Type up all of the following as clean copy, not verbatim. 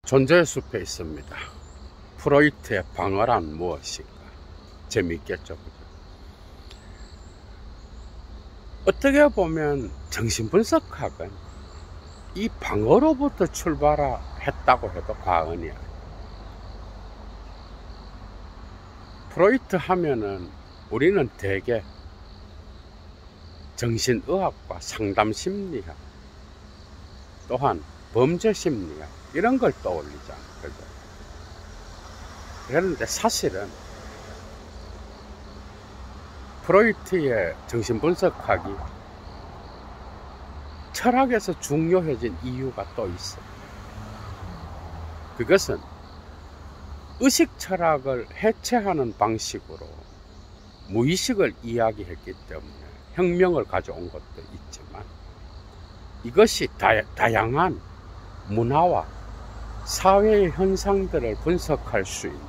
존재의 숲에 있습니다. 프로이트의 방어란 무엇인가? 재미있겠죠, 그죠? 어떻게 보면 정신분석학은 이 방어로부터 출발했다고 해도 과언이 아니에요. 프로이트 하면은 우리는 대개 정신의학과 상담심리학, 또한 범죄심리학 이런 걸 떠올리잖아요. 그죠? 그런데 사실은 프로이트의 정신분석학이 철학에서 중요해진 이유가 또 있어요. 그것은 의식 철학을 해체하는 방식으로 무의식을 이야기했기 때문에 혁명을 가져온 것도 있지만, 이것이 다양한 문화와 사회의 현상들을 분석할 수 있는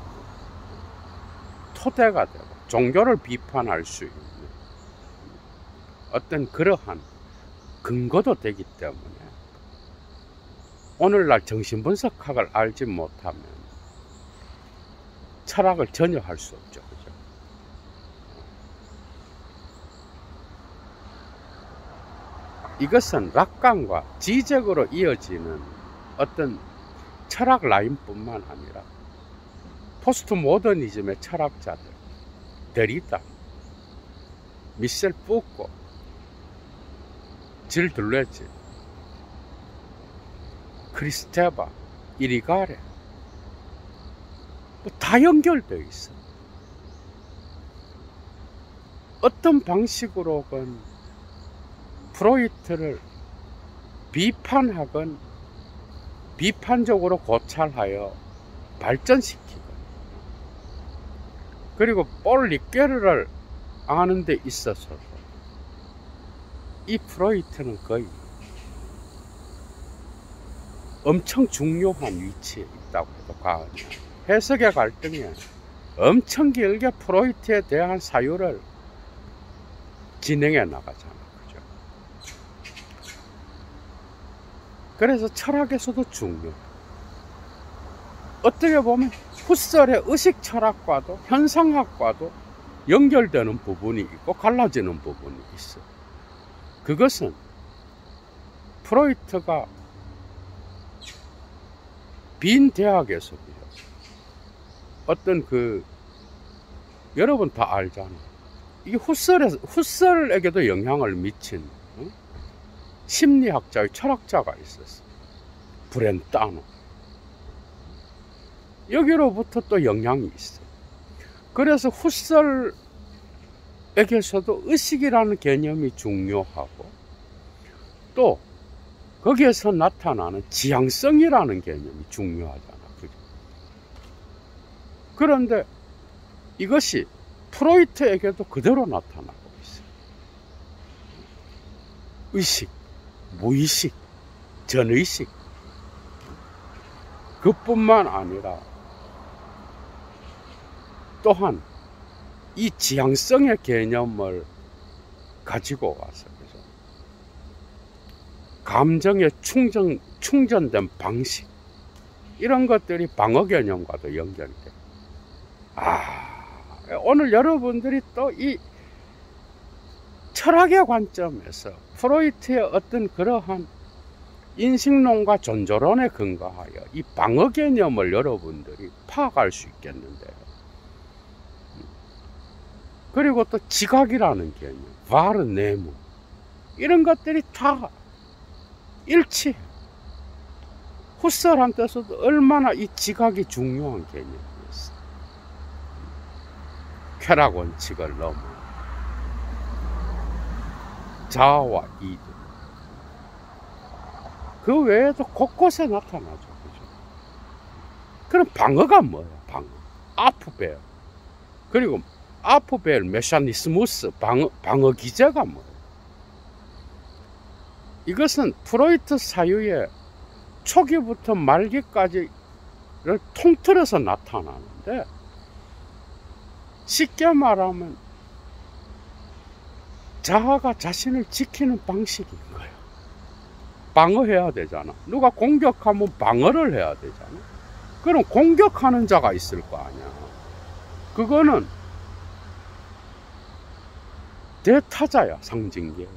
토대가 되고 종교를 비판할 수 있는 어떤 그러한 근거도 되기 때문에 오늘날 정신분석학을 알지 못하면 철학을 전혀 할 수 없죠. 그죠? 이것은 락강과 지적으로 이어지는 어떤 철학 라인뿐만 아니라 포스트 모더니즘의 철학자들, 데리다, 미셸 푸코, 질 둘레즈, 크리스테바, 이리가레 다 연결되어 있어. 어떤 방식으로건 프로이트를 비판하건 비판적으로 고찰하여 발전시키고, 그리고 폴 리케르를 아는 데 있어서 이 프로이트는 거의 엄청 중요한 위치에 있다고 해도 과언이 아니에요. 해석의 갈등에 엄청 길게 프로이트에 대한 사유를 진행해 나가잖아. 그죠? 그래서 철학에서도 중요해. 어떻게 보면 후설의 의식 철학과도 현상학과도 연결되는 부분이 있고 갈라지는 부분이 있어. 그것은 프로이트가 빈 대학에서도요, 어떤 여러분 다 알잖아. 이게 후설에게도 영향을 미친 심리학자의 철학자가 있었어. 브렌타노. 여기로부터 또 영향이 있어. 그래서 후설에게서도 의식이라는 개념이 중요하고, 또 거기에서 나타나는 지향성이라는 개념이 중요하잖아. 그죠? 그런데 이것이 프로이트에게도 그대로 나타나고 있어. 의식, 무의식, 전의식, 그뿐만 아니라 또한 이 지향성의 개념을 가지고 와서, 그죠? 감정의 충전된 방식, 이런 것들이 방어 개념과도 연결돼. 오늘 여러분들이 또 이 철학의 관점에서 프로이트의 어떤 그러한 인식론과 존재론에 근거하여 이 방어 개념을 여러분들이 파악할 수 있겠는데요. 그리고 또 지각이라는 개념, 바르네무, 이런 것들이 다 일치해. 후설한테서도 얼마나 이 지각이 중요한 개념이었어. 쾌락 원칙을 넘어 자아와 이득, 그 외에도 곳곳에 나타나죠. 그죠? 그럼 방어가 뭐예요? 방어. 아프벨. 그리고 아프벨 메샤니스무스, 방어 기제가 뭐예요? 이것은 프로이트 사유의 초기부터 말기까지를 통틀어서 나타나는데, 쉽게 말하면 자아가 자신을 지키는 방식인 거예요. 방어해야 되잖아. 누가 공격하면 방어를 해야 되잖아. 그럼 공격하는 자가 있을 거 아니야. 그거는 대타자야, 상징계.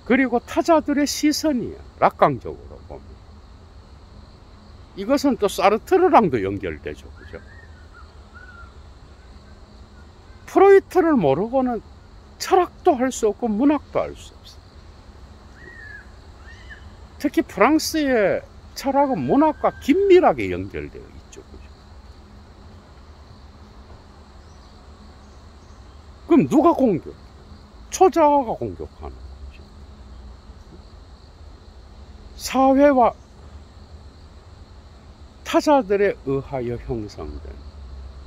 그리고 타자들의 시선이야, 락강적으로 보면. 이것은 또 사르트르랑도 연결되죠, 그죠? 프로이트를 모르고는 철학도 할 수 없고 문학도 할 수 없어. 특히 프랑스의 철학은 문학과 긴밀하게 연결되어 있죠, 그죠? 그럼 누가 공격? 초자아가 공격하는 거죠. 사회와 타자들에 의하여 형성된,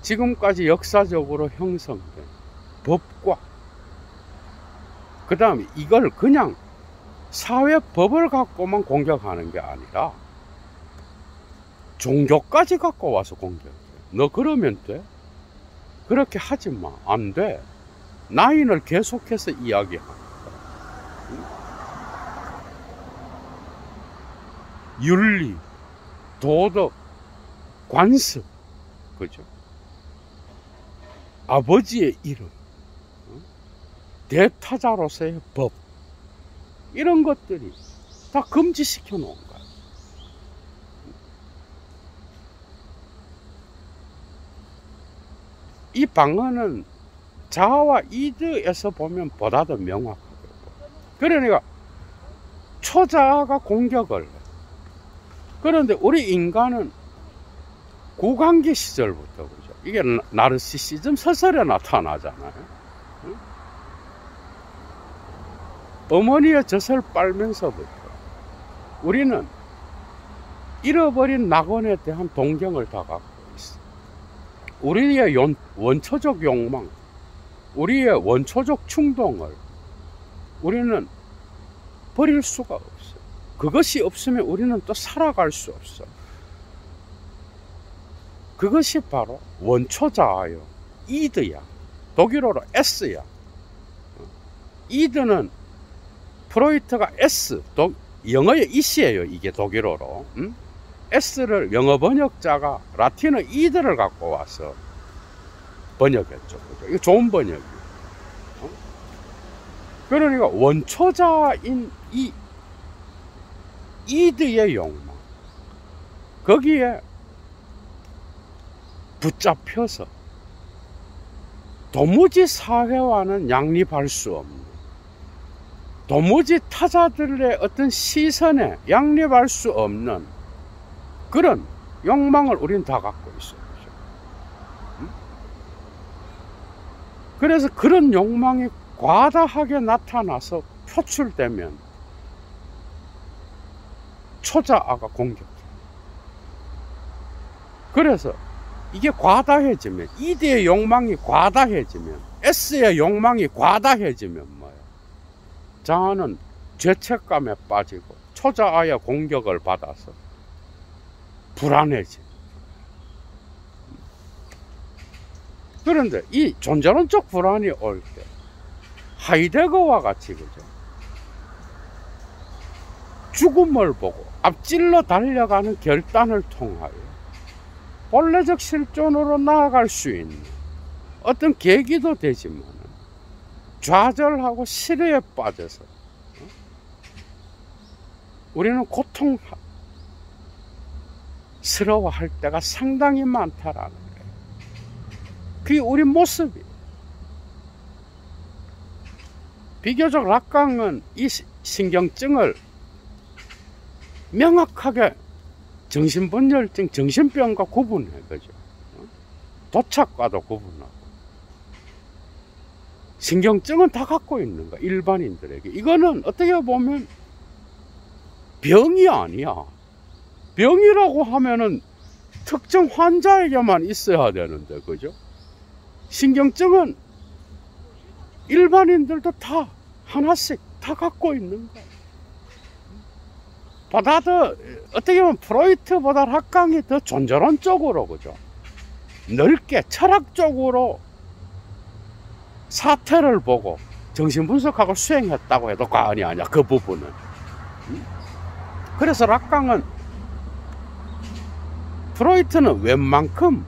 지금까지 역사적으로 형성된 법과, 그 다음에 이걸 그냥 사회법을 갖고만 공격하는 게 아니라 종교까지 갖고 와서 공격해. 너 그러면 돼? 그렇게 하지 마. 안 돼. 나인을 계속해서 이야기합니다. 윤리, 도덕, 관습, 그죠? 아버지의 이름, 대타자로서의 법, 이런 것들이 다 금지시켜 놓은 거야. 이 방언은 자아와 이드에서 보면 보다 더 명확하게 보여. 그러니까 초자아가 공격을 해. 그런데 우리 인간은 구강기 시절부터, 그죠? 이게 나르시시즘 서설에 나타나잖아요. 응? 어머니의 젖을 빨면서부터 우리는 잃어버린 낙원에 대한 동경을 다 갖고 있어. 우리의 원초적 욕망, 우리의 원초적 충동을 우리는 버릴 수가 없어. 그것이 없으면 우리는 또 살아갈 수 없어. 그것이 바로 원초자아요, 이드야. 독일어로 S야. 이드는 프로이트가 S, 영어의 이시예요, 이게 독일어로. S를 영어 번역자가 라틴어 이드를 갖고 와서 번역했죠. 그죠? 이거 좋은 번역이에요. 그러니까 원초자인 이 이드의 욕망, 거기에 붙잡혀서 도무지 사회와는 양립할 수 없는, 도무지 타자들의 어떤 시선에 양립할 수 없는 그런 욕망을 우리는 다 갖고 있어요. 그래서 그런 욕망이 과다하게 나타나서 표출되면 초자아가 공격해. 그래서 이게 과다해지면, 이드의 욕망이 과다해지면, S의 욕망이 과다해지면 뭐예요? 자아는 죄책감에 빠지고 초자아의 공격을 받아서 불안해지. 그런데 이 존재론적 불안이 올 때 하이데거와 같이, 그죠? 죽음을 보고 앞질러 달려가는 결단을 통하여 본래적 실존으로 나아갈 수 있는 어떤 계기도 되지만 좌절하고 실외에 빠져서 우리는 고통스러워할 때가 상당히 많다라는 거예요. 그게 우리 모습이에요. 비교적 락강은 이 신경증을 명확하게 정신분열증, 정신병과 구분해, 그죠? 도착과도 구분하고. 신경증은 다 갖고 있는 거야, 일반인들에게. 이거는 어떻게 보면 병이 아니야. 병이라고 하면은 특정 환자에게만 있어야 되는데, 그죠? 신경증은 일반인들도 다 하나씩 다 갖고 있는 거야. 보다 더, 어떻게 보면 프로이트보다 락강이 더 존재론적으로, 그죠? 넓게 철학적으로 사태를 보고 정신분석학을 수행했다고 해도 과언이 아니야, 그 부분은. 그래서 락강은 프로이트는 웬만큼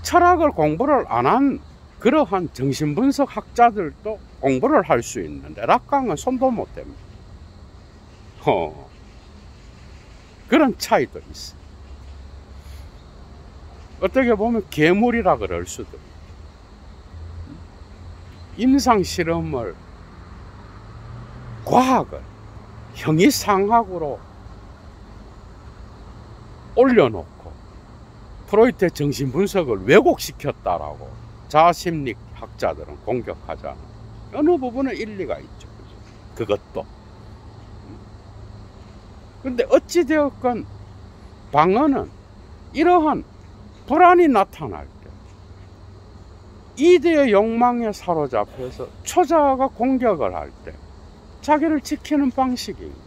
철학을 공부를 안 한 그러한 정신분석 학자들도 공부를 할 수 있는데 락강은 손도 못 댑니다. 그런 차이도 있어. 어떻게 보면 괴물이라 그럴 수도 있고, 임상실험을 과학을 형이상학으로 올려놓고 프로이트의 정신분석을 왜곡시켰다라고 자아심리학자들은 공격하잖아. 어느 부분은 일리가 있죠. 그것도. 근데 어찌되었건 방어는 이러한 불안이 나타날 때 이대의 욕망에 사로잡혀서 초자아가 공격을 할 때 자기를 지키는 방식인 거예요.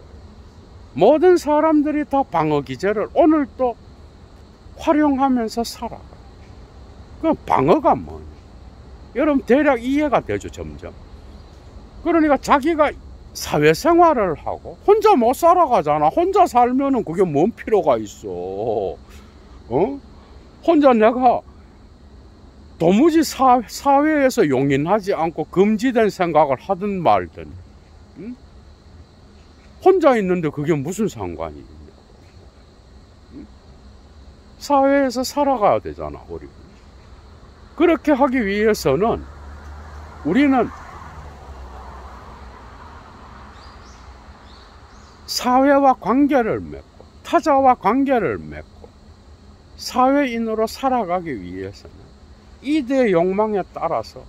모든 사람들이 다 방어 기제를 오늘도 활용하면서 살아가요. 그럼 방어가 뭐냐? 여러분 대략 이해가 되죠, 점점. 그러니까 자기가 사회생활을 하고 혼자 못 살아가잖아. 혼자 살면은 그게 뭔 필요가 있어. 혼자 내가 도무지 사회에서 용인하지 않고 금지된 생각을 하든 말든, 응? 혼자 있는데 그게 무슨 상관이 있냐고. 응? 사회에서 살아가야 되잖아, 우리. 그렇게 하기 위해서는 우리는 사회와 관계를 맺고 타자와 관계를 맺고 사회인으로 살아가기 위해서는 이대의 욕망에 따라서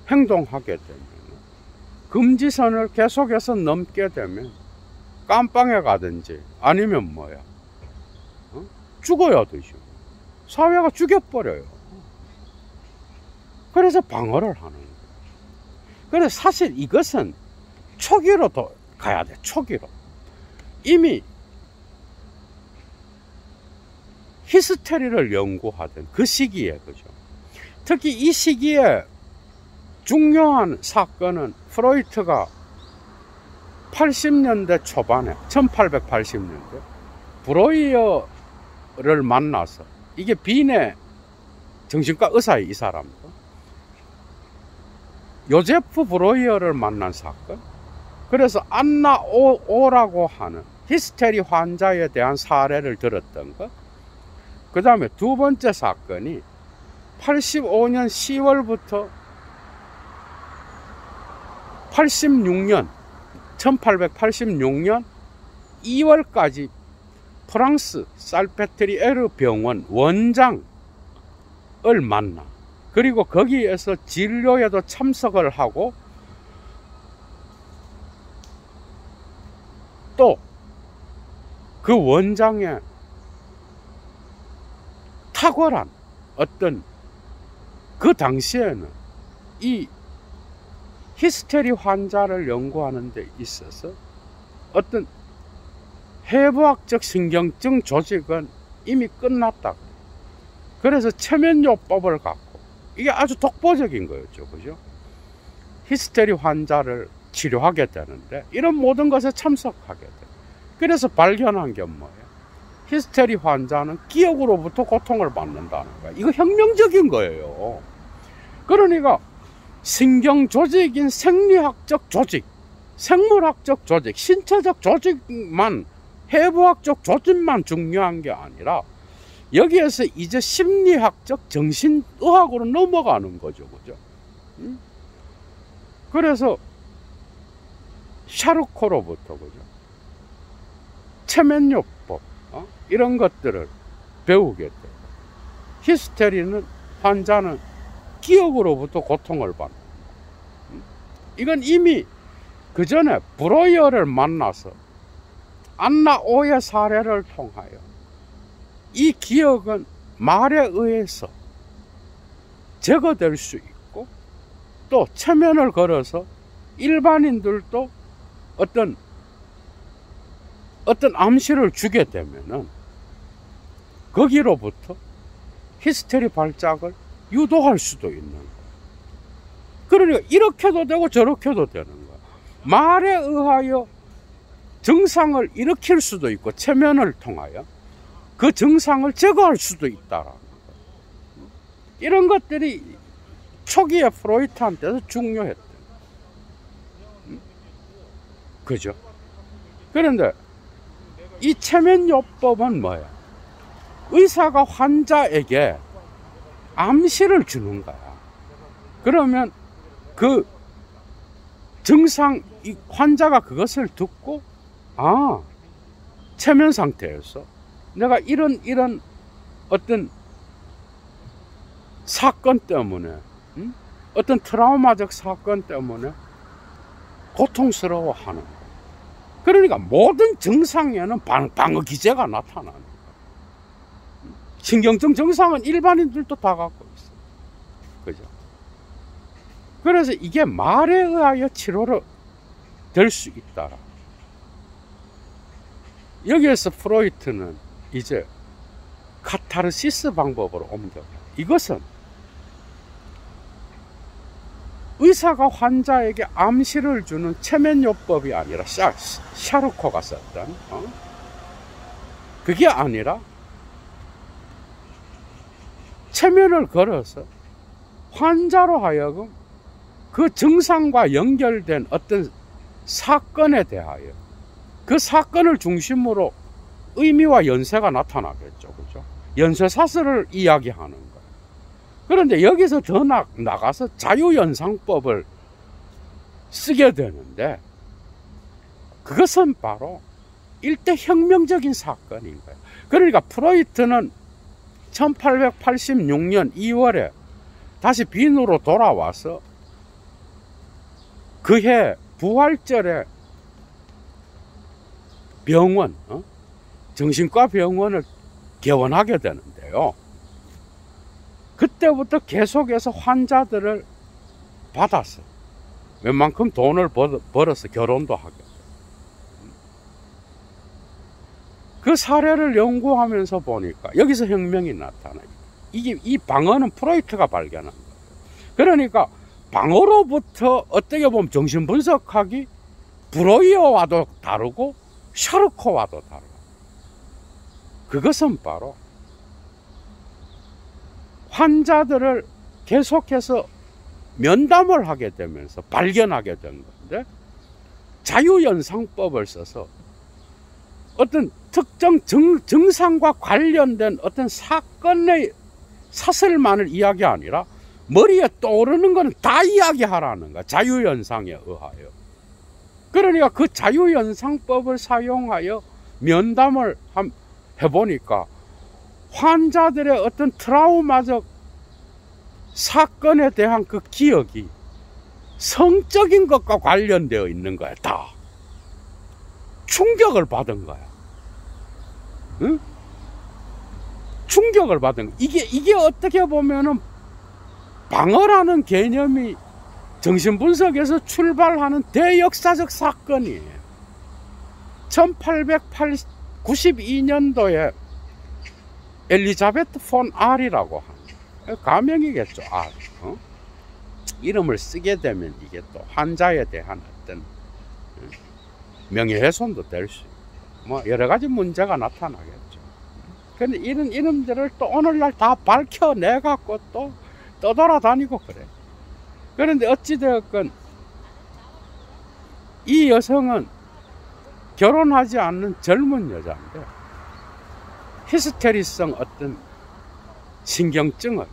행동하게 되면, 금지선을 계속해서 넘게 되면 깜빵에 가든지 아니면 뭐야, 죽어야 되죠. 사회가 죽여버려요. 그래서 방어를 하는 거예요. 그래서 사실 이것은 초기로 더 가야 돼. 초기로. 이미 히스테리를 연구하던 그 시기에, 그죠? 특히 이 시기에 중요한 사건은 프로이트가 80년대 초반에 1880년대 브로이어를 만나서, 이게 빈의 정신과 의사의 이 사람도 요제프 브로이어를 만난 사건. 그래서 안나 오라고 하는 히스테리 환자에 대한 사례를 들었던 것. 그 다음에 두 번째 사건이 85년 10월부터 1886년 2월까지 프랑스 살페트리에르 병원 원장을 만나. 그리고 거기에서 진료에도 참석을 하고, 또 그 원장의 탁월한 어떤, 그 당시에는 이 히스테리 환자를 연구하는 데 있어서 어떤 해부학적 신경증 조직은 이미 끝났다. 그래서 체면요법을 갖고, 이게 아주 독보적인 거였죠. 그죠? 히스테리 환자를 치료하게 되는데 이런 모든 것에 참석하게 돼. 그래서 발견한 게 뭐예요? 히스테리 환자는 기억으로부터 고통을 받는다는 거야. 이거 혁명적인 거예요. 그러니까 신경 조직인 생리학적 조직, 생물학적 조직, 신체적 조직만, 해부학적 조직만 중요한 게 아니라 여기에서 이제 심리학적 정신의학으로 넘어가는 거죠. 그죠? 그래서 샤르코로부터, 그죠? 체면요법, 이런 것들을 배우게 돼요. 히스테리는, 환자는 기억으로부터 고통을 받는. 이건 이미 그 전에 브로이어를 만나서 안나 오의 사례를 통하여 이 기억은 말에 의해서 제거될 수 있고, 또 체면을 걸어서 일반인들도 어떤 암시를 주게 되면은 거기로부터 히스테리 발작을 유도할 수도 있는 거예요. 그러니까 이렇게도 되고 저렇게도 되는 거야. 말에 의하여 증상을 일으킬 수도 있고 체면을 통하여 그 증상을 제거할 수도 있다라는 거예요. 이런 것들이 초기에 프로이트한테도 중요했대. 그죠? 그런데 이 체면요법은 뭐야? 의사가 환자에게 암시를 주는 거야. 그러면 그 증상, 이 환자가 그것을 듣고, 아, 체면 상태에서 내가 이런 어떤 사건 때문에, 어떤 트라우마적 사건 때문에 고통스러워하는 거야. 그러니까 모든 증상에는 방어 기제가 나타나는 거야. 신경증 증상은 일반인들도 다 갖고 있어. 그죠? 그래서 이게 말에 의하여 치료로 될 수 있다. 여기에서 프로이트는 이제 카타르시스 방법으로 옮겨요. 이것은 의사가 환자에게 암시를 주는 체면요법이 아니라 샤르코가 썼던 그게 아니라 체면을 걸어서 환자로 하여금 그 증상과 연결된 어떤 사건에 대하여 그 사건을 중심으로 의미와 연세가 나타나겠죠. 그죠? 연쇄사슬을 이야기하는 거예요. 그런데 여기서 더 나가서 자유연상법을 쓰게 되는데 그것은 바로 일대 혁명적인 사건인 거예요. 그러니까 프로이트는 1886년 2월에 다시 빈으로 돌아와서 그해 부활절에 병원, 정신과 병원을 개원하게 되는데요. 그때부터 계속해서 환자들을 받았어. 웬만큼 돈을 벌어서 결혼도 하게. 그 사례를 연구하면서 보니까 여기서 혁명이 나타나요. 이 방어는 프로이트가 발견한 거예요. 그러니까 방어로부터 어떻게 보면 정신분석학이 브로이어와도 다르고 샤르코와도 다르고, 그것은 바로 환자들을 계속해서 면담을 하게 되면서 발견하게 된 건데, 자유연상법을 써서 어떤 특정 증상과 관련된 어떤 사건의 사슬만을 이야기 아니라 머리에 떠오르는 거는 다 이야기하라는 거야. 자유연상에 의하여. 그러니까 그 자유연상법을 사용하여 면담을 해보니까 환자들의 어떤 트라우마적 사건에 대한 그 기억이 성적인 것과 관련되어 있는 거야. 다 충격을 받은 거야. 응? 충격을 받은 거야. 이게 어떻게 보면은 방어라는 개념이 정신분석에서 출발하는 대역사적 사건이에요. 1892년도에 엘리자베트 폰 R이라고 하는 가명이겠죠. R. 이름을 쓰게 되면 이게 또 환자에 대한 어떤 명예훼손도 될 수 있고 뭐 여러 가지 문제가 나타나겠죠. 근데 이런 이름들을 또 오늘날 다 밝혀내 갖고 또 떠돌아다니고 그래. 그런데 어찌되었건 이 여성은 결혼하지 않는 젊은 여자인데 히스테리성 어떤 신경증을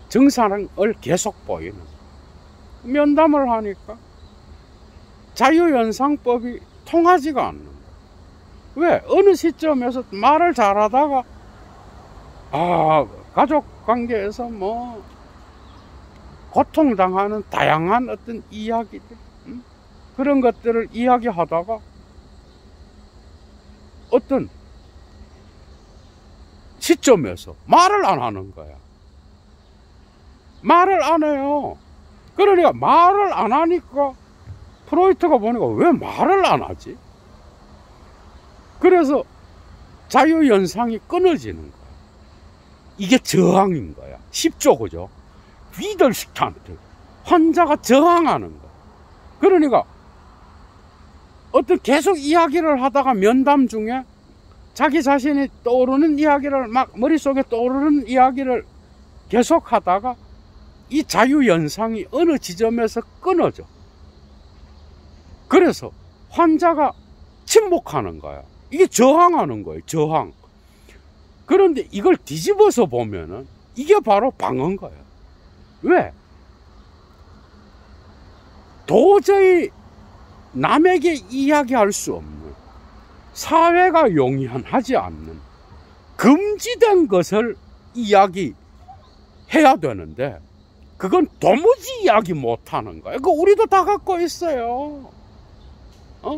증상을 계속 보이는, 면담을 하니까 자유연상법이 통하지가 않는 거예요. 왜? 어느 시점에서 말을 잘하다가 가족 관계에서 뭐 고통당하는 다양한 어떤 이야기들, 그런 것들을 이야기하다가 어떤 시점에서 말을 안 하는 거야. 말을 안 해요. 그러니까 말을 안 하니까 프로이트가 보니까 왜 말을 안 하지? 그래서 자유연상이 끊어지는 거야. 이게 저항인 거야. 쉽죠, 그죠? 위들스탄트, 환자가 저항하는 거야. 그러니까 어떤 계속 이야기를 하다가 면담 중에 자기 자신이 떠오르는 이야기를 막 머릿속에 떠오르는 이야기를 계속 하다가 이 자유연상이 어느 지점에서 끊어져. 그래서 환자가 침묵하는 거야. 이게 저항하는 거예요. 저항. 그런데 이걸 뒤집어서 보면은 이게 바로 방어인 거예요. 왜? 도저히 남에게 이야기할 수 없는, 사회가 용인하지 않는 금지된 것을 이야기해야 되는데 그건 도무지 이야기 못하는 거예요. 그거 우리도 다 갖고 있어요.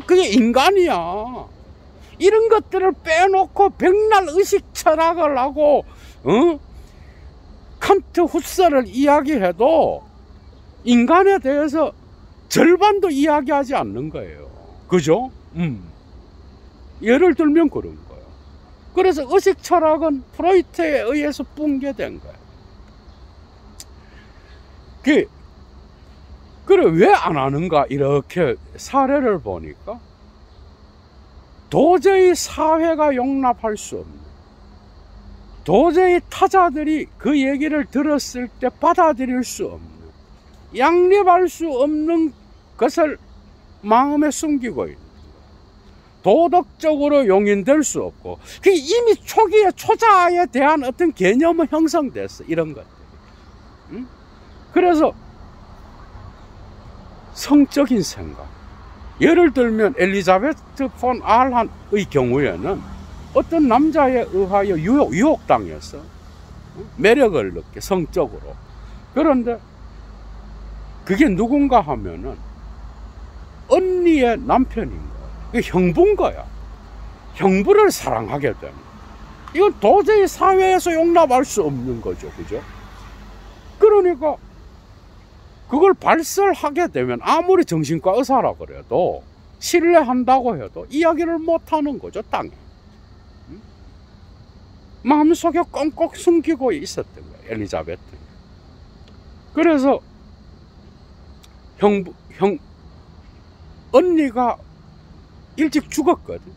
그게 인간이야. 이런 것들을 빼놓고 백날 의식 철학을 하고 칸트 후세를 이야기해도 인간에 대해서 절반도 이야기하지 않는 거예요. 그죠? 예를 들면 그런 거예요. 그래서 의식 철학은 프로이트에 의해서 붕괴된 거예요. 그래 왜 안 하는가 이렇게 사례를 보니까 도저히 사회가 용납할 수 없는, 도저히 타자들이 그 얘기를 들었을 때 받아들일 수 없는, 양립할 수 없는 것을 마음에 숨기고 있는, 도덕적으로 용인될 수 없고, 이미 초기에 초자에 대한 어떤 개념은 형성됐어. 이런 것들. 그래서 성적인 생각, 예를 들면 엘리자베트 폰 알한의 경우에는 어떤 남자에 의하여 유혹당해서 매력을 느껴, 성적으로. 그런데 그게 누군가 하면은 언니의 남편인 거야. 그 형부인 거야. 형부를 사랑하게 되는. 이건 도저히 사회에서 용납할 수 없는 거죠. 그죠? 그러니까 그걸 발설하게 되면 아무리 정신과 의사라 그래도, 신뢰한다고 해도 이야기를 못하는 거죠. 땅에. 마음속에 꽁꽁 숨기고 있었던 거예요. 엘리자베트. 그래서 언니가 일찍 죽었거든.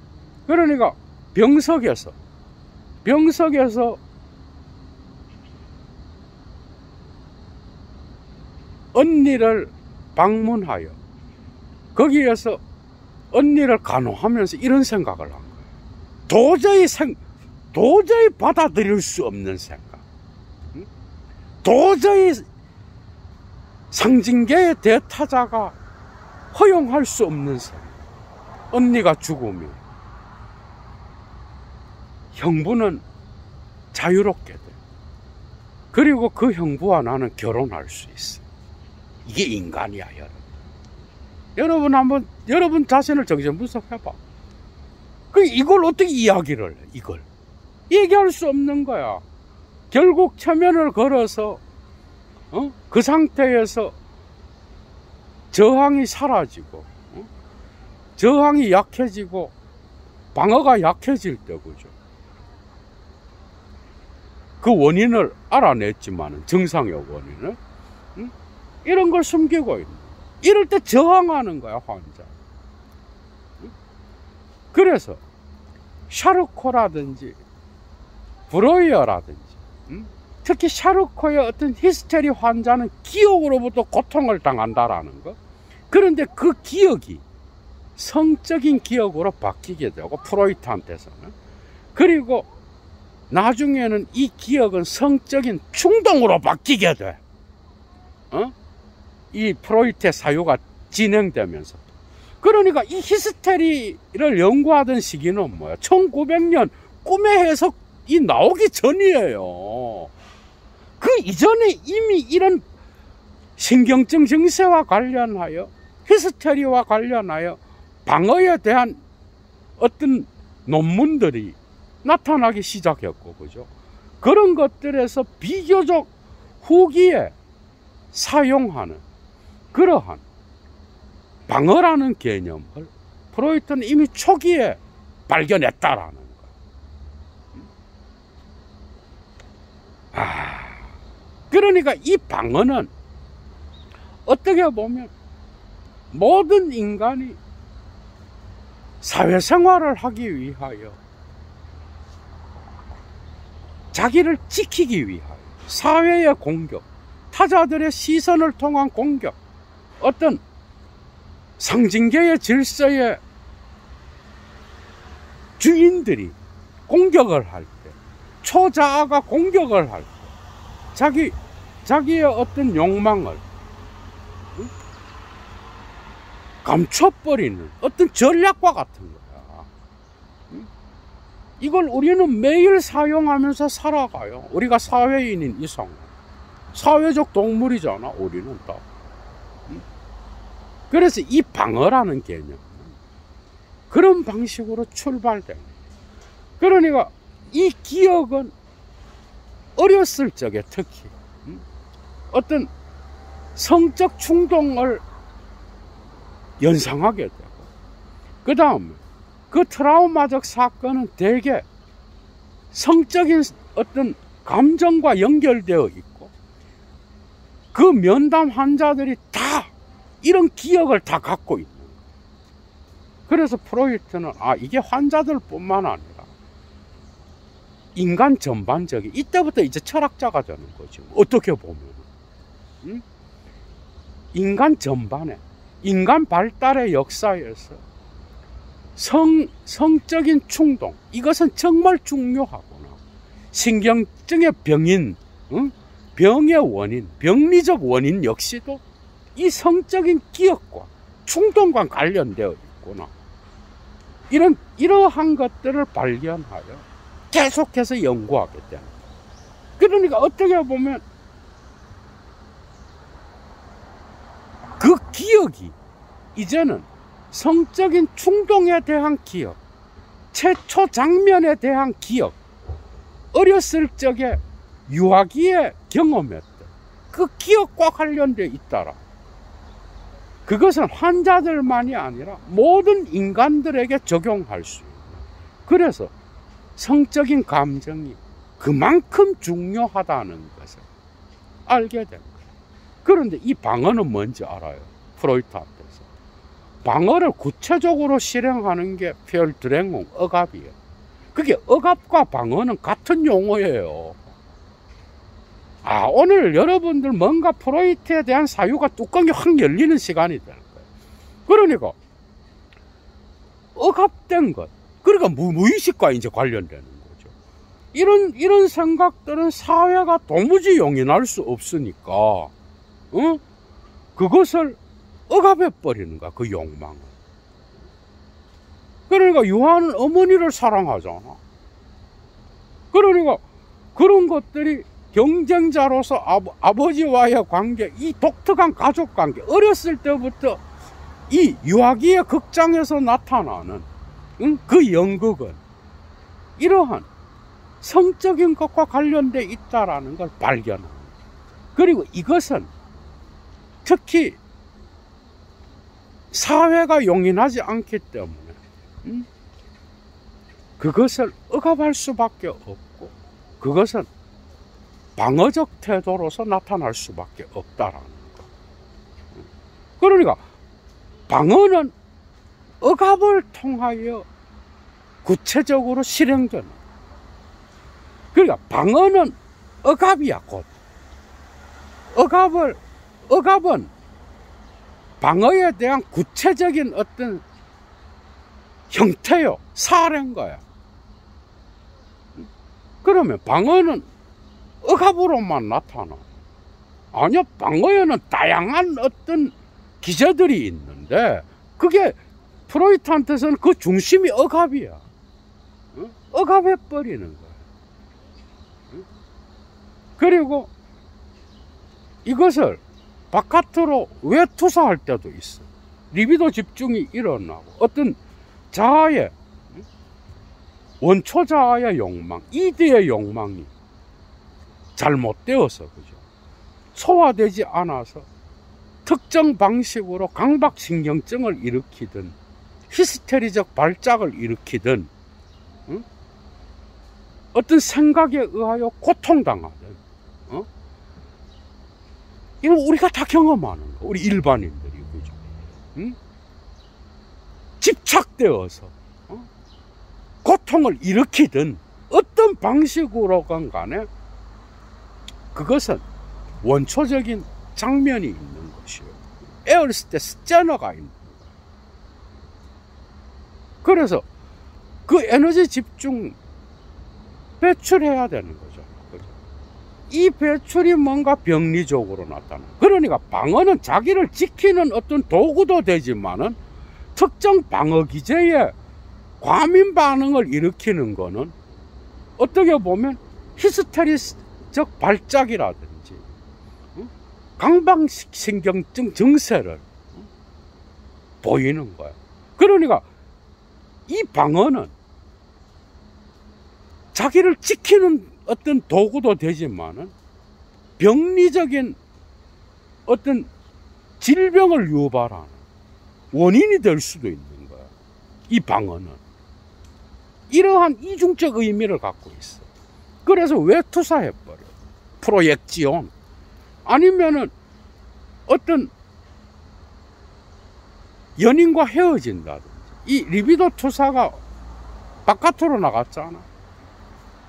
그러니까 병석에서 언니를 방문하여 거기에서 언니를 간호하면서 이런 생각을 한 거예요. 도저히 받아들일 수 없는 생각. 도저히 상징계의 대타자가 허용할 수 없는 생각. 언니가 죽으면 형부는 자유롭게 돼. 그리고 그 형부와 나는 결혼할 수 있어. 이게 인간이야, 여러분. 여러분 한번 여러분 자신을 정신분석해봐. 이걸 어떻게 이야기를 해? 이걸 얘기할 수 없는 거야. 결국 체면을 걸어서 그 상태에서 저항이 사라지고 저항이 약해지고 방어가 약해질 때, 그죠? 그 원인을 알아냈지만, 정상의 원인을 이런 걸 숨기고 있는, 이럴 때 저항하는 거야, 환자. 그래서 샤르코라든지 브로이어라든지 특히 샤르코의 어떤 히스테리 환자는 기억으로부터 고통을 당한다라는 거. 그런데 그 기억이 성적인 기억으로 바뀌게 되고, 프로이트한테서는. 그리고 나중에는 이 기억은 성적인 충동으로 바뀌게 돼. 이 프로이트의 사유가 진행되면서. 그러니까 이 히스테리를 연구하던 시기는 뭐야? 1900년 꿈의 해석이 나오기 전이에요. 그 이전에 이미 이런 신경증 증세와 관련하여, 히스테리와 관련하여 방어에 대한 어떤 논문들이 나타나기 시작했고, 그죠? 그런 것들에서 비교적 후기에 사용하는 그러한 방어라는 개념을 프로이트는 이미 초기에 발견했다라는 거예요. 그러니까 이 방어는 어떻게 보면 모든 인간이 사회생활을 하기 위하여, 자기를 지키기 위하여 사회의 공격, 타자들의 시선을 통한 공격, 어떤 상징계의 질서의 주인들이 공격을 할 때, 초자아가 공격을 할 때 자기의 어떤 욕망을 감춰버리는 어떤 전략과 같은 거야. 이걸 우리는 매일 사용하면서 살아가요. 우리가 사회인인 이상 사회적 동물이잖아, 우리는 다. 그래서 이 방어라는 개념은 그런 방식으로 출발됩니다. 그러니까 이 기억은 어렸을 적에 특히 어떤 성적 충동을 연상하게 되고, 그 다음에 그 트라우마적 사건은 대개 성적인 어떤 감정과 연결되어 있고, 그 면담 환자들이 다 이런 기억을 다 갖고 있는 거예요. 그래서 프로이트는 이게 환자들 뿐만 아니라 인간 전반적인, 이때부터 이제 철학자가 되는 거죠. 어떻게 보면 인간 전반에, 인간 발달의 역사에서 성적인 충동, 이것은 정말 중요하구나. 신경증의 병인, 병의 원인, 병리적 원인 역시도 이 성적인 기억과 충동과 관련되어 있구나. 이러한 것들을 발견하여 계속해서 연구하게 됩니다. 그러니까 어떻게 보면 그 기억이 이제는 성적인 충동에 대한 기억, 최초 장면에 대한 기억, 어렸을 적에 유아기에 경험했던 그 기억과 관련되어 있다라. 그것은 환자들만이 아니라 모든 인간들에게 적용할 수 있는, 그래서 성적인 감정이 그만큼 중요하다는 것을 알게 된 거예요. 그런데 이 방어는 뭔지 알아요? 프로이트한테서 방어를 구체적으로 실행하는 게 펠드랭공 억압이에요. 그게 억압과 방어는 같은 용어예요. 오늘 여러분들 뭔가 프로이트에 대한 사유가 뚜껑이 확 열리는 시간이 될 거예요. 그러니까 억압된 것, 그러니까 무의식과 이제 관련되는 거죠. 이런 생각들은 사회가 도무지 용인할 수 없으니까 그것을 억압해 버리는 거야, 그 욕망을. 그러니까 요한은 어머니를 사랑하잖아. 그러니까 그런 것들이 경쟁자로서 아버지와의 관계, 이 독특한 가족 관계, 어렸을 때부터 이 유아기의 극장에서 나타나는 그 연극은 이러한 성적인 것과 관련되어 있다라는 걸 발견합니다. 그리고 이것은 특히 사회가 용인하지 않기 때문에 그것을 억압할 수밖에 없고, 그것은 방어적 태도로서 나타날 수밖에 없다라는 거. 그러니까 방어는 억압을 통하여 구체적으로 실행되는, 그러니까 방어는 억압이야. 곧 억압은 방어에 대한 구체적인 어떤 형태요, 사례인 거야. 그러면 방어는 억압으로만 나타나? 아니요, 방어에는 다양한 어떤 기제들이 있는데, 그게 프로이트한테서는 그 중심이 억압이야. 억압해버리는 거야. 그리고 이것을 바깥으로 외투사할 때도 있어. 리비도 집중이 일어나고, 어떤 자아의, 원초 자아의 욕망, 이드의 욕망이 잘못되어서, 그죠? 소화되지 않아서 특정 방식으로 강박신경증을 일으키든 히스테리적 발작을 일으키든 어떤 생각에 의하여 고통당하든 이건 우리가 다 경험하는 거, 우리 일반인들이, 그죠? 집착되어서 고통을 일으키든 어떤 방식으로건 간에 그것은 원초적인 장면이 있는 것이요. 에어리스테 스cena가 있는 거예요. 그래서 그 에너지 집중 배출해야 되는 거죠. 그죠? 이 배출이 뭔가 병리적으로 나타나. 그러니까 방어는 자기를 지키는 어떤 도구도 되지만은 특정 방어 기제에 과민 반응을 일으키는 거는 어떻게 보면 히스테리적 발작이라든지 강박신경증 증세를 보이는 거야. 그러니까 이 방어는 자기를 지키는 어떤 도구도 되지만은 병리적인 어떤 질병을 유발하는 원인이 될 수도 있는 거야. 이 방어는 이러한 이중적 의미를 갖고 있어. 그래서 왜 투사해버려? 프로젝지온 아니면은 어떤 연인과 헤어진다든지, 이 리비도 투사가 바깥으로 나갔잖아.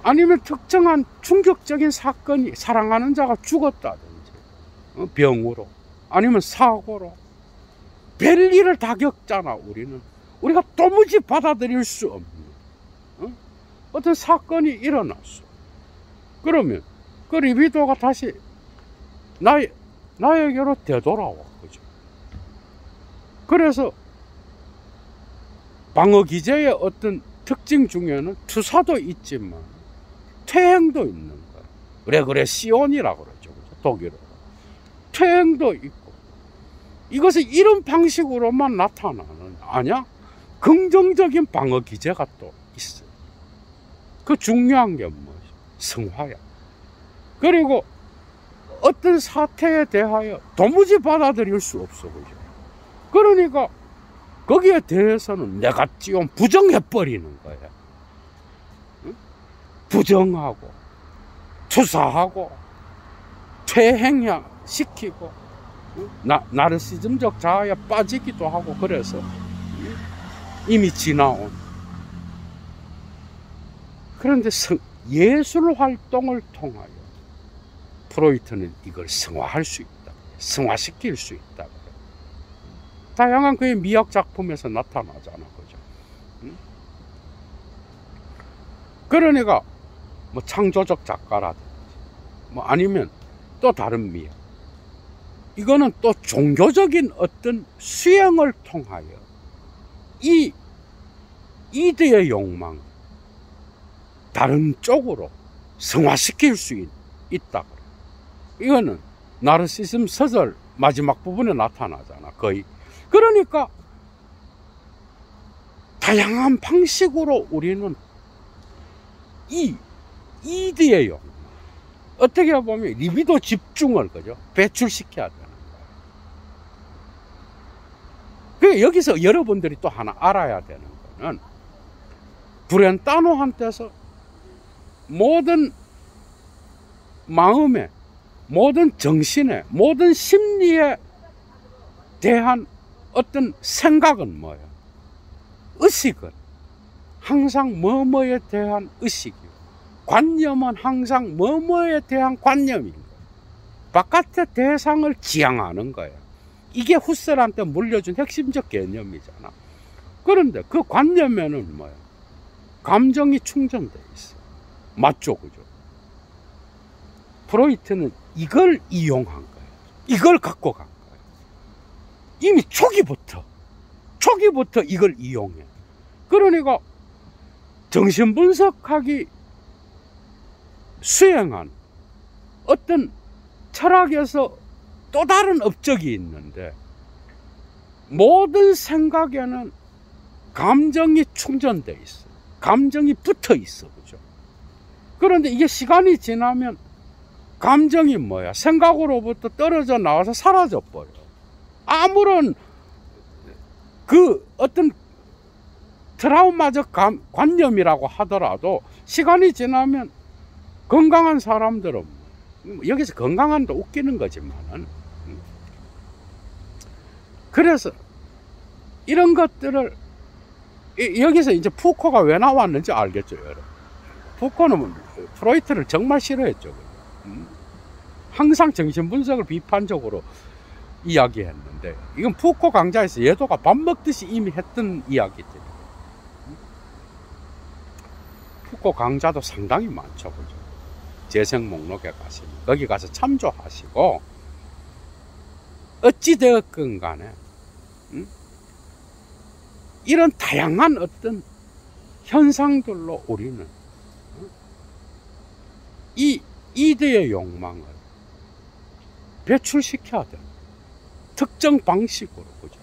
아니면 특정한 충격적인 사건이, 사랑하는 자가 죽었다든지, 병으로, 아니면 사고로, 별일을 다 겪잖아. 우리가 도무지 받아들일 수 없는 어떤 사건이 일어났어. 그러면 그 리비도가 다시 나에게로 되돌아와. 그죠? 그래서 방어 기제의 어떤 특징 중에는 투사도 있지만 퇴행도 있는 거야. 레그레시온이라고 그러죠. 그죠? 독일어로. 퇴행도 있고. 이것이 이런 방식으로만 나타나는, 아니야? 긍정적인 방어 기제가 또 있어. 그 중요한 게 뭐지? 성화야. 그리고 어떤 사태에 대하여 도무지 받아들일 수 없어. 그죠? 그러니까 거기에 대해서는 네가티온 부정해버리는 거야. 응? 부정하고 투사하고 퇴행시키고 나르시즘적 자아에 빠지기도 하고. 그래서 이미 지나온. 그런데 예술 활동을 통하여 프로이트는 이걸 성화할 수 있다, 성화시킬 수 있다. 다양한 그의 미학 작품에서 나타나잖아. 그죠? 응? 그러니까 뭐 창조적 작가라든지, 뭐 아니면 또 다른 미학, 이거는 또 종교적인 어떤 수행을 통하여 이 이드의 욕망 다른 쪽으로 성화시킬 수 있다. 이거는 나르시즘 서절 마지막 부분에 나타나잖아. 거의. 그러니까 다양한 방식으로 우리는 이 이드의 욕망, 어떻게 보면 리비도 집중을, 그죠? 배출시켜야 되는 거예요. 여기서 여러분들이 또 하나 알아야 되는 거는, 브렌타노한테서 모든 마음에, 모든 정신에, 모든 심리에 대한 어떤 생각은 뭐예요? 의식은 항상 뭐뭐에 대한 의식이고, 관념은 항상 뭐뭐에 대한 관념인 거예요. 바깥의 대상을 지향하는 거예요. 이게 후셀한테 물려준 핵심적 개념이잖아. 그런데 그 관념에는 뭐예요? 감정이 충전되어 있어. 맞죠? 그죠? 프로이트는 이걸 이용한 거예요. 이걸 갖고 간 거예요. 이미 초기부터 이걸 이용해. 그러니까 정신분석학이 수행한 어떤 철학에서 또 다른 업적이 있는데, 모든 생각에는 감정이 충전되어 있어. 감정이 붙어 있어. 그죠? 그런데 이게 시간이 지나면 감정이 뭐야? 생각으로부터 떨어져 나와서 사라져 버려. 아무런 그 어떤 트라우마적 관념이라고 하더라도 시간이 지나면, 건강한 사람들은, 여기서 건강한도 웃기는 거지만은, 그래서 이런 것들을 여기서 이제 푸코가 왜 나왔는지 알겠죠, 여러분. 푸코는 프로이트를 정말 싫어했죠. 항상 정신분석을 비판적으로 이야기했는데, 이건 푸코 강좌에서 예도가 밥 먹듯이 이미 했던 이야기죠. 푸코 강좌도 상당히 많죠, 그죠? 재생 목록에 가시면 거기 가서 참조하시고, 어찌되었건 간에 이런 다양한 어떤 현상들로 우리는 이 이대의 욕망을 배출시켜야 돼요. 특정 방식으로, 그죠?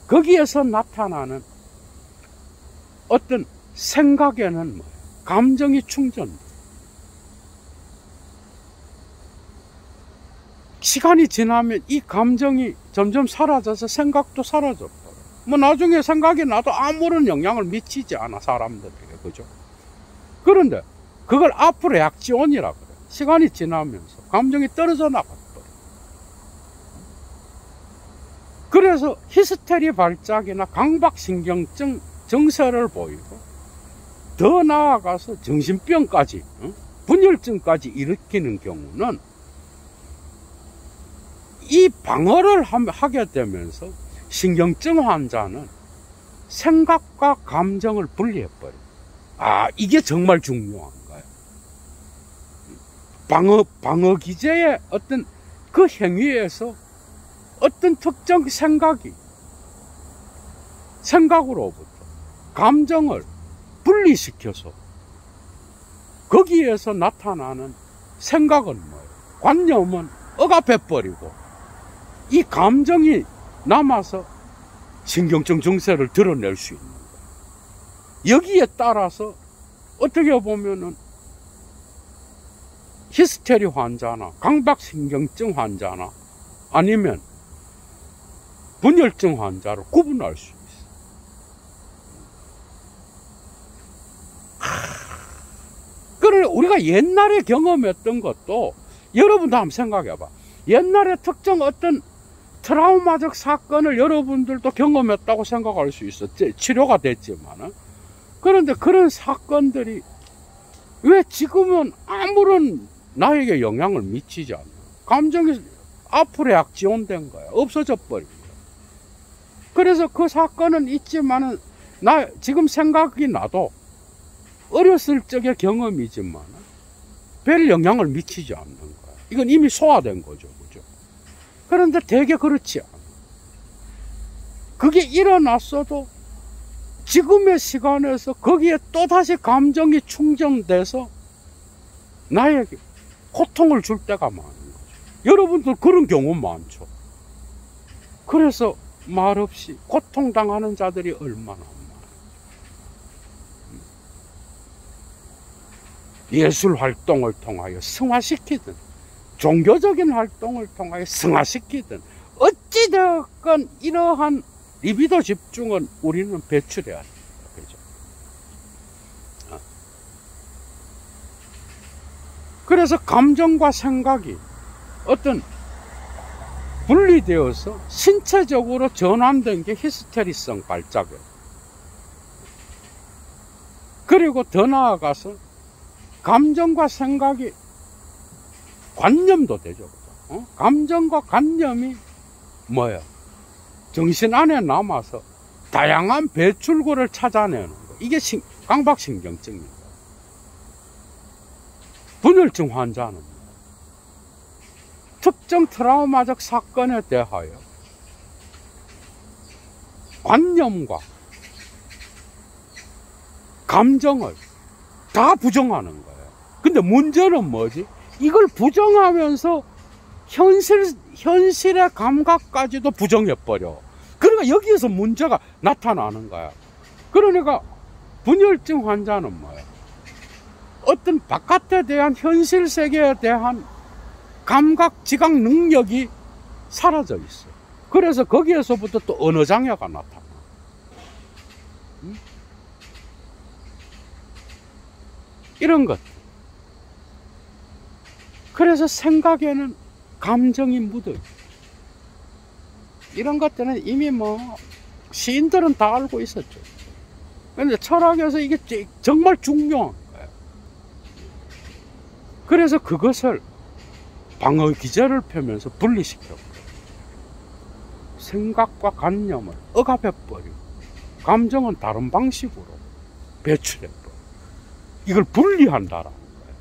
거기에서 나타나는 어떤 생각에는 뭐예요? 감정이 충전돼. 시간이 지나면 이 감정이 점점 사라져서 생각도 사라져. 뭐 나중에 생각이 나도 아무런 영향을 미치지 않아, 사람들에게. 그죠? 그런데 그걸 앞으로 리액션이라 그래. 시간이 지나면서 감정이 떨어져 나갔다. 그래서 히스테리 발작이나 강박신경증 증세를 보이고, 더 나아가서 정신병까지, 분열증까지 일으키는 경우는 이 방어를 하게 되면서 신경증 환자는 생각과 감정을 분리해버려요. 아, 이게 정말 중요한 거예요. 방어 기제의 어떤 그 행위에서 어떤 특정 생각으로부터 감정을 분리시켜서 거기에서 나타나는 생각은 뭐예요? 관념은 억압해버리고 이 감정이 남아서 신경증 증세를 드러낼 수 있는 거예요. 여기에 따라서 어떻게 보면은 히스테리 환자나 강박신경증 환자나 아니면 분열증 환자를 구분할 수 있어요. 그래, 우리가 옛날에 경험했던 것도 여러분도 한번 생각해봐. 옛날에 특정 어떤 트라우마적 사건을 여러분들도 경험했다고 생각할 수 있어. 치료가 됐지만은. 그런데 그런 사건들이 왜 지금은 아무런 나에게 영향을 미치지 않나? 감정이 앞으로 약지온된 거야. 없어져 버린 거야. 그래서 그 사건은 있지만은 지금 생각이 나도 어렸을 적의 경험이지만 별 영향을 미치지 않는 거야. 이건 이미 소화된 거죠. 그죠? 그런데 되게 그렇지 않아. 그게 일어났어도 지금의 시간에서 거기에 또다시 감정이 충전돼서 나에게 고통을 줄 때가 많은 거죠. 여러분들 그런 경우 많죠. 그래서 말없이 고통당하는 자들이 얼마나 많아요. 예술 활동을 통하여 승화시키든 종교적인 활동을 통하여 승화시키든 어찌되었건 이러한 리비도 집중은 우리는 배출해야 됩니다. 그죠? 그래서 감정과 생각이 어떤 분리되어서 신체적으로 전환된 게 히스테리성 발작이에요. 그리고 더 나아가서 감정과 생각이 관념도 되죠. 감정과 관념이 뭐예요? 정신 안에 남아서 다양한 배출구를 찾아내는 거. 이게 강박신경증입니다. 분열증 환자는 특정 트라우마적 사건에 대하여 관념과 감정을 다 부정하는 거예요. 근데 문제는 뭐지? 이걸 부정하면서 현실의 감각까지도 부정해버려. 그러니까 여기에서 문제가 나타나는 거야. 그러니까 분열증 환자는 뭐야? 어떤 바깥에 대한 현실 세계에 대한 감각, 지각 능력이 사라져 있어. 그래서 거기에서부터 또 언어 장애가 나타나. 이런 것. 그래서 생각에는 감정이 묻어요. 이런 것들은 이미 시인들은 다 알고 있었죠. 근데 철학에서 이게 정말 중요한 거예요. 그래서 그것을 방어 기제를 펴면서 분리시켰고, 생각과 관념을 억압해버리고, 감정은 다른 방식으로 배출해버리고, 이걸 분리한다라는 거예요.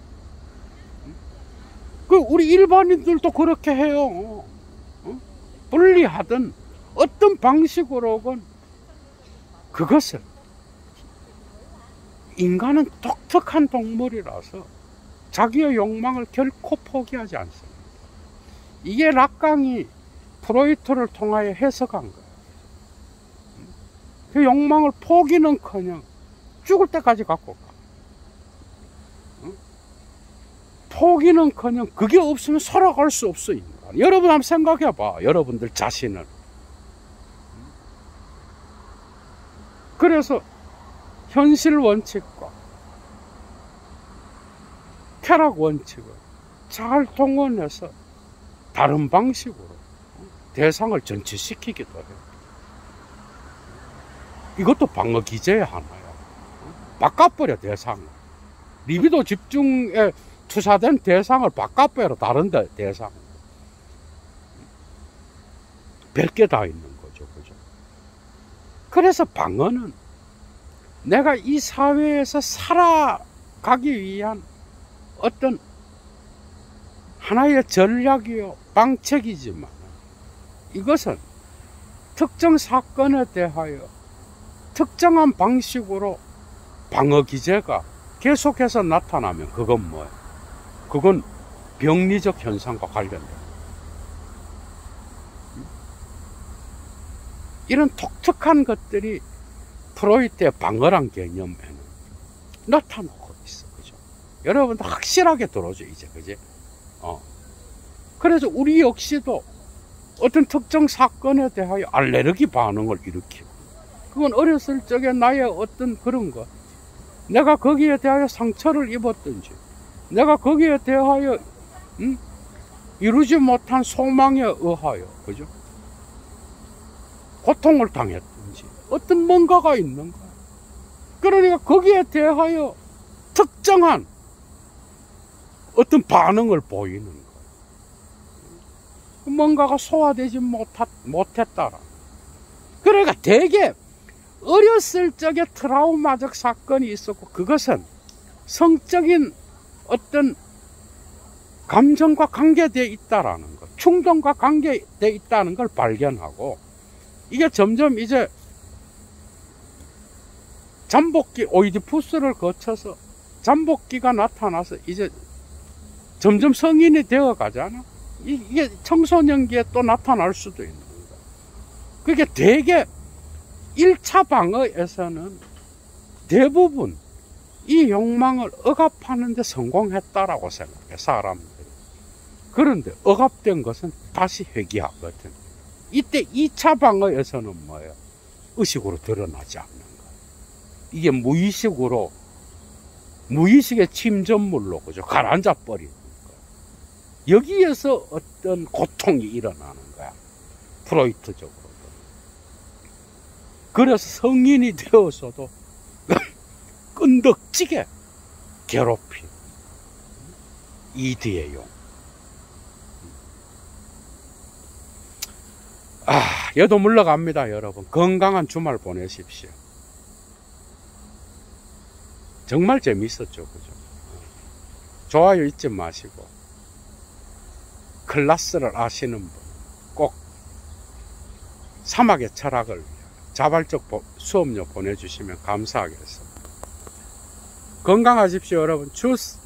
그 우리 일반인들도 그렇게 해요. 분리하든 어떤 방식으로건 그것을, 인간은 독특한 동물이라서 자기의 욕망을 결코 포기하지 않습니다. 이게 락강이 프로이트를 통하여 해석한 거예요. 그 욕망을 포기는커녕 죽을 때까지 갖고 가. 포기는커녕 그게 없으면 살아갈 수 없어, 인간. 여러분 한번 생각해봐, 여러분들 자신을. 그래서 현실 원칙과 쾌락 원칙을 잘 동원해서 다른 방식으로 대상을 전치시키기도 해요. 이것도 방어 기제의 하나야. 바꿔버려, 대상을. 리비도 집중에 투사된 대상을 바꿔버려, 다른 대상. 별게 다 있는 거죠, 그죠? 그래서 방어는 내가 이 사회에서 살아가기 위한 어떤 하나의 전략이요, 방책이지만, 이것은 특정 사건에 대하여 특정한 방식으로 방어 기제가 계속해서 나타나면 그건 뭐예요? 그건 병리적 현상과 관련돼요. 이런 독특한 것들이 프로이트의 방어란 개념에는 나타나고 있어, 그죠? 여러분도 확실하게 들어줘, 이제, 그지? 그래서 우리 역시도 어떤 특정 사건에 대하여 알레르기 반응을 일으키고, 그건 어렸을 적에 나의 어떤 그런 것, 내가 거기에 대하여 상처를 입었든지, 내가 거기에 대하여 이루지 못한 소망에 의하여, 그죠? 고통을 당했든지 어떤 뭔가가 있는 거야. 그러니까 거기에 대하여 특정한 어떤 반응을 보이는 거야. 뭔가가 소화되지 못했다라. 그러니까 되게 어렸을 적에 트라우마적 사건이 있었고, 그것은 성적인 어떤 감정과 관계되어 있다라는 것, 충동과 관계되어 있다는 걸 발견하고, 이게 점점 이제 잠복기, 오이디푸스를 거쳐서 잠복기가 나타나서 이제 점점 성인이 되어 가잖아. 이게 청소년기에 또 나타날 수도 있는 거야. 그게 되게 1차 방어에서는 대부분 이 욕망을 억압하는 데 성공했다라고 생각해, 사람들이. 그런데 억압된 것은 다시 회귀하거든. 이때 2차 방어에서는 뭐예요? 의식으로 드러나지 않는 거예요. 이게 무의식의 침전물로, 그죠? 가라앉아 버리는 거예요. 여기에서 어떤 고통이 일어나는 거야, 프로이트적으로. 그래서 성인이 되어서도 끈덕지게 괴롭힌 이디의 용. 얘도 물러갑니다, 여러분. 건강한 주말 보내십시오. 정말 재밌었죠, 그죠? 좋아요 잊지 마시고, 클라스를 아시는 분 꼭 사막의 철학을 자발적 수업료 보내주시면 감사하겠습니다. 건강하십시오, 여러분. 주스.